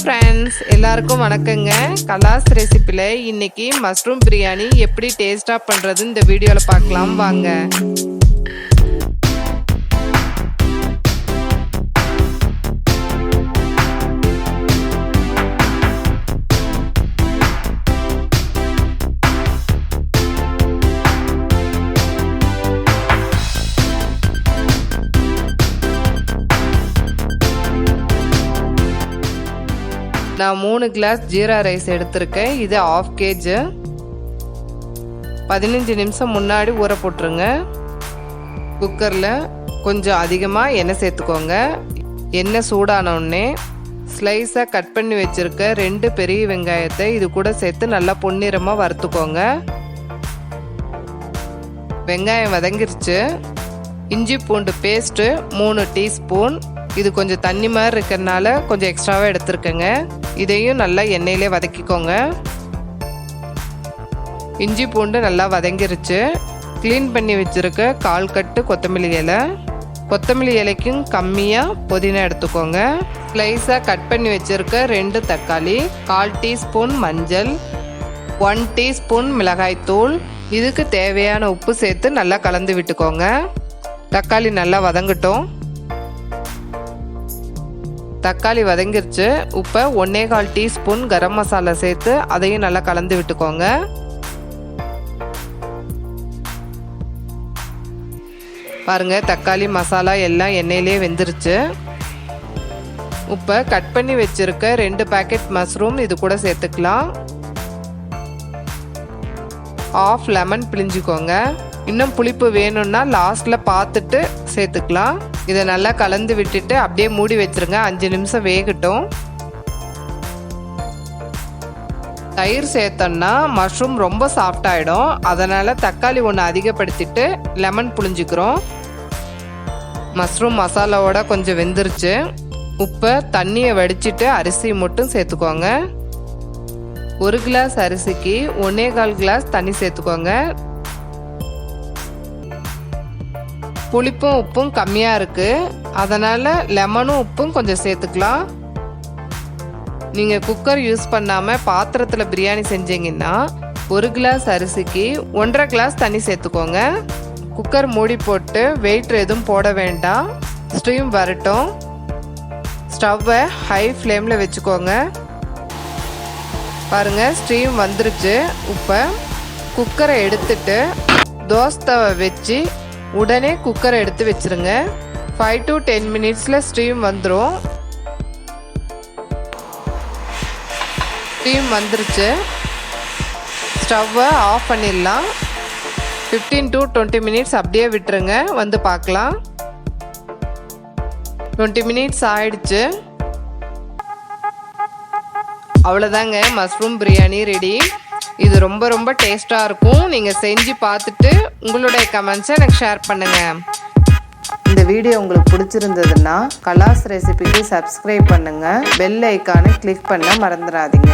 Friends, எல்லாருக்கும் வணக்கங்க. கலாஸ் ரெசிபியில் இன்னைக்கு மஷ்ரூம் பிரியாணி எப்படி டேஸ்ட்டாக பண்ணுறது இந்த வீடியோவில் பார்க்கலாம் வாங்க. நான் 3 கிளாஸ் ஜீரா ரைஸ் எடுத்திருக்கேன். இது 1/2 kg. 15 நிமிஷம் முன்னாடி ஊற போட்டுருங்க. குக்கரில் கொஞ்சம் அதிகமாக எண்ணெய் சேர்த்துக்கோங்க. எண்ணெய் சூடானோடனே ஸ்லைஸாக கட் பண்ணி வச்சுருக்க 2 பெரிய வெங்காயத்தை இது கூட சேர்த்து நல்லா பொன்னிறமாக வறுத்துக்கோங்க. வெங்காயம் வதங்கிருச்சு. இஞ்சி பூண்டு பேஸ்ட்டு 3 டீஸ்பூன். இது கொஞ்சம் தண்ணி மாதிரி இருக்கிறதுனால கொஞ்சம் எக்ஸ்ட்ராவாக எடுத்துருக்கேங்க. இதையும் நல்லா எண்ணெயிலே வதக்கிக்கோங்க. இஞ்சி பூண்டு நல்லா வதங்கிருச்சு. க்ளீன் பண்ணி வச்சுருக்க 1/4 கட்டு கொத்தமல்லி இலை. கொத்தமல்லி இலைக்கும் கம்மியாக புதினா எடுத்துக்கோங்க. ஸ்லைஸாக கட் பண்ணி வச்சுருக்க 2 தக்காளி, 1/4 டீஸ்பூன் மஞ்சள், 1 டீஸ்பூன் மிளகாய்த்தூள். இதுக்கு தேவையான உப்பு சேர்த்து நல்லா கலந்து விட்டுக்கோங்க. தக்காளி நல்லா வதங்கட்டும். தக்காளி வதங்கிருச்சு. உப்பை 1/4 டீஸ்பூன் கரம் மசாலா சேர்த்து அதையும் நல்லா கலந்து விட்டுக்கோங்க. பாருங்க, தக்காளி மசாலா எல்லாம் எண்ணெயிலே வெந்துருச்சு. உப்பை கட் பண்ணி வச்சிருக்க 2 பாக்கெட் மஷ்ரூம் இது கூட சேர்த்துக்கலாம். 1/2 லெமன் பிழிஞ்சுக்கோங்க. இன்னும் புளிப்பு வேணும்னா லாஸ்ட்டில் பார்த்துட்டு சேர்த்துக்கலாம். இதை நல்லா கலந்து விட்டுட்டு அப்படியே மூடி வச்சிருங்க. 5 நிமிஷம் வேகட்டும். தயிர் சேர்த்தோன்னா மஷ்ரூம் ரொம்ப சாஃப்ட் ஆகிடும். அதனால் தக்காளி ஒன்று அதிகப்படுத்திட்டு லெமன் புழிஞ்சிக்கிறோம். மஷ்ரூம் மசாலாவோட கொஞ்சம் வெந்துருச்சு. உப்பை தண்ணியை வடிச்சிட்டு அரிசி மட்டும் சேர்த்துக்கோங்க. 1 கிளாஸ் அரிசிக்கு 1/4 கிளாஸ் தண்ணி சேர்த்துக்கோங்க. புளிப்பும் உப்பும் கம்மியாக இருக்குது. அதனால் லெமனும் உப்பும் கொஞ்சம் சேர்த்துக்கலாம். நீங்கள் குக்கர் யூஸ் பண்ணாமல் பாத்திரத்தில் பிரியாணி செஞ்சீங்கன்னா 1 கிளாஸ் அரிசிக்கு 1/2 கிளாஸ் தண்ணி சேர்த்துக்கோங்க. குக்கர் மூடி போட்டு வெயிட் எதுவும் போட வேண்டாம். ஸ்டீம் வரட்டும். ஸ்டவ்வை ஹை ஃப்ளேமில் வச்சுக்கோங்க. பாருங்கள், ஸ்டீம் வந்துருச்சு. இப்போ குக்கரை எடுத்துட்டு தோசை தவை வச்சு உடனே குக்கரை எடுத்து வச்சிருங்க. 5 to 10 மினிட்ஸில் ஸ்டீம் வந்துடும். ஸ்டீம் வந்துருச்சு. ஸ்டவ்வை ஆஃப் பண்ணிடலாம். 15 to 20 மினிட்ஸ் அப்படியே விட்டுருங்க. வந்து பார்க்கலாம். 20 மினிட்ஸ் ஆயிடுச்சு. அவ்வளோதாங்க, மஷ்ரூம் பிரியாணி ரெடி. இது ரொம்ப ரொம்ப டேஸ்ட்டாக இருக்கும். நீங்கள் செஞ்சு பார்த்துட்டு உங்களுடைய கமெண்ட்ஸை எனக்கு ஷேர் பண்ணுங்கள். இந்த வீடியோ உங்களுக்கு பிடிச்சிருந்ததுன்னா கலாஸ் ரெசிபிக்கு சப்ஸ்கிரைப் பண்ணுங்கள். பெல் ஐக்கானை கிளிக் பண்ண மறந்துடாதீங்க.